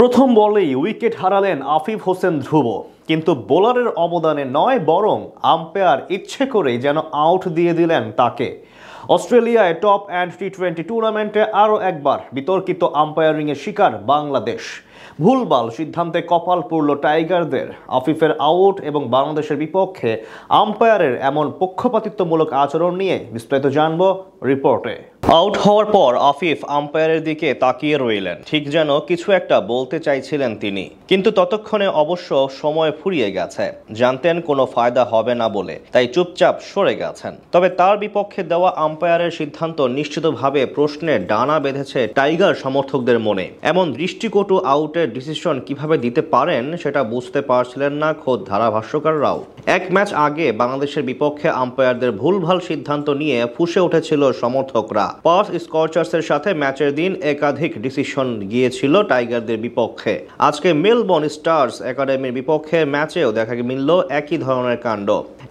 প্রথম বলেই উইকেট হারালেন আফিফ হোসেন ধ্রুব, কিন্তু বোলারের অবদানে নয় বরং আম্পায়ার ইচ্ছে করেই যেন আউট দিয়ে দিলেন তাকে। অস্ট্রেলিয়ায় টপ অ্যান্ড টি-20 টুর্নামেন্টে আরও একবার বিতর্কিত আম্পায়ারিংয়ের শিকার বাংলাদেশ। ভুলভাল সিদ্ধান্তে কপাল পুড়ল টাইগারদের। আফিফের আউট এবং বাংলাদেশের বিপক্ষে আম্পায়ারের এমন পক্ষপাতিত্বমূলক আচরণ নিয়ে বিস্তারিত জানব রিপোর্টে। আউট হওয়ার পর আফিফ আম্পায়ারের দিকে তাকিয়ে রইলেন, ঠিক যেন কিছু একটা বলতে চাইছিলেন তিনি, কিন্তু ততক্ষণে অবশ্য সময় ফুরিয়ে গেছে। জানতেন কোনো ফায়দা হবে না বলে, তাই চুপচাপ সরে গেছেন। তবে তার বিপক্ষে দেওয়া আম্পায়ারের সিদ্ধান্ত নিশ্চিতভাবে প্রশ্নের ডানা বেঁধেছে টাইগার সমর্থকদের মনে। এমন দৃষ্টিকটু আউটের ডিসিশন কিভাবে দিতে পারেন সেটা বুঝতে পারছিলেন না খোদ ধারাভাষ্যকাররাও। এক ম্যাচ আগে বাংলাদেশের বিপক্ষে আম্পায়ারদের ভুলভাল সিদ্ধান্ত নিয়ে ফুঁসে উঠেছিল সমর্থকরা। পার্থ স্কচার্সের সাথে ম্যাচের দিন একাধিক ডিসিশন গিয়েছিল টাইগারদের বিপক্ষে। আজকে মেলবোর্ন স্টার্স একাডেমির বিপক্ষে ম্যাচেও দেখা মিলল একই ধরনের কাণ্ড।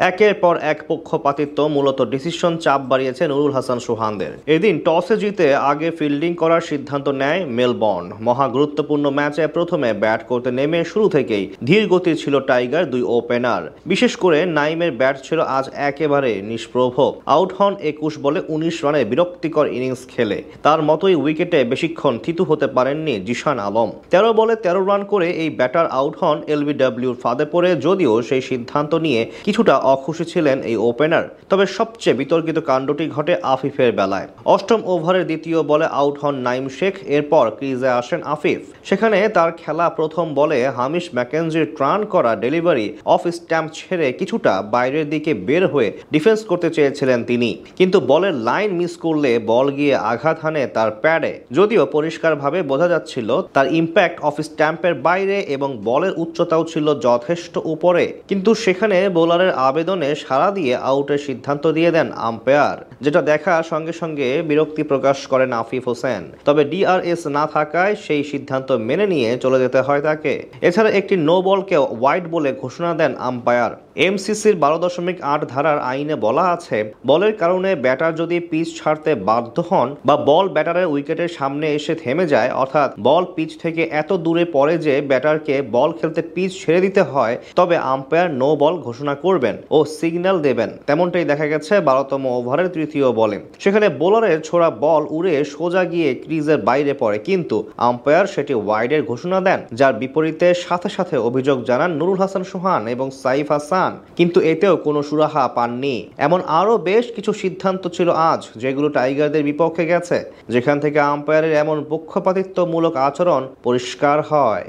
একের পর এক পক্ষপাতিত্ব, মূলত ডিসিশন চাপ বাড়িয়েছে নুরুল হাসান সোহানদের। এদিন টসে জিতে আগে ফিল্ডিং করার সিদ্ধান্ত নেয় মেলবোর্ন। মহা গুরুত্বপূর্ণ ম্যাচে প্রথমে ব্যাট করতে নেমে শুরু থেকেই ধীর গতির ছিল টাইগার দুই ওপেনার। বিশেষ করে নাইমের ব্যাট ছিল আজ একেবারে নিষ্প্রভ। আউট হন 21 বলে 19 রানের বিরক্তিকর ইনিংস খেলে। তার মতোই উইকেটে বেশিক্ষণ থিতু হতে পারেননি জিশান আলম। 13 বলে 13 রান করে এই ব্যাটার আউট হন এলবিডব্লিউর ফাঁদে পড়ে, যদিও সেই সিদ্ধান্ত নিয়ে কিছুটা অখুশি ছিলেন এই ওপেনার। তবে সবচেয়ে বিতর্কিত কাণ্ডটি ঘটে আফিফের বেলায়। অষ্টম ওভারের দ্বিতীয় বলে আউট হন নাইম শেখ। এরপর ক্রিজে আসেন আফিফ। সেখানে তার খেলা প্রথম বলে হামিশ ম্যাকেনজির ট্রান করা ডেলিভারি অফ স্ট্যাম্প ছেড়ে কিছুটা বাইরের দিকে বের হয়ে ডিফেন্স করতে চেয়েছিলেন তিনি, কিন্তু বলের লাইন মিস করলে বল গিয়ে আঘাত হানে তার প্যাডে। যদিও পরিষ্কারভাবে বোঝা যাচ্ছিল তার ইম্প্যাক্ট অফ স্ট্যাম্পের বাইরে এবং বলের উচ্চতাও ছিল যথেষ্ট উপরে, কিন্তু সেখানে বোলারের আবেদনে সাড়া দিয়ে আউটের সিদ্ধান্ত দিয়ে দেন আম্পায়ার, যেটা দেখার সঙ্গে সঙ্গে বিরক্তি প্রকাশ করেন আফিফ হোসেন। তবে ডিআরএস না থাকায় সেই সিদ্ধান্ত মেনে নিয়ে চলে যেতে হয় তাকে। এছাড়া একটি নো বলকে ওয়াইড বলে ঘোষণা দেন আম্পায়ার। এমসিসির 12.8 ধারার আইনে বলা আছে, বলের কারণে ব্যাটার যদি পিচ ছাড়তে বাধ্য হন বা বল ব্যাটারের উইকেটের সামনে এসে থেমে যায়, অর্থাৎ বল পিচ থেকে এত দূরে পড়ে যে ব্যাটারকে বল খেলতে পিচ ছেড়ে দিতে হয়, তবে আম্পায়ার নো বল ঘোষণা করবেন ও সিগন্যাল দেবেন। তেমনটাই দেখা গেছে 12তম ওভারের তৃতীয় বলে। সেখানে বোলারের ছোড়া বল উড়ে সোজা গিয়ে ক্রিজের বাইরে পড়ে, কিন্তু আম্পায়ার সেটি ওয়াইডের ঘোষণা দেন, যার বিপরীতে সাথে সাথে অভিযোগ জানান নুরুল হাসান সোহান এবং সাইফ হাসান, কিন্তু এতেও কোনো সুরাহা পাননি। এমন আরও বেশ কিছু সিদ্ধান্ত ছিল আজ, যেগুলো টাইগারদের বিপক্ষে গেছে, যেখান থেকে আম্পায়ারের এমন পক্ষপাতিত্বমূলক আচরণ পরিষ্কার হয়।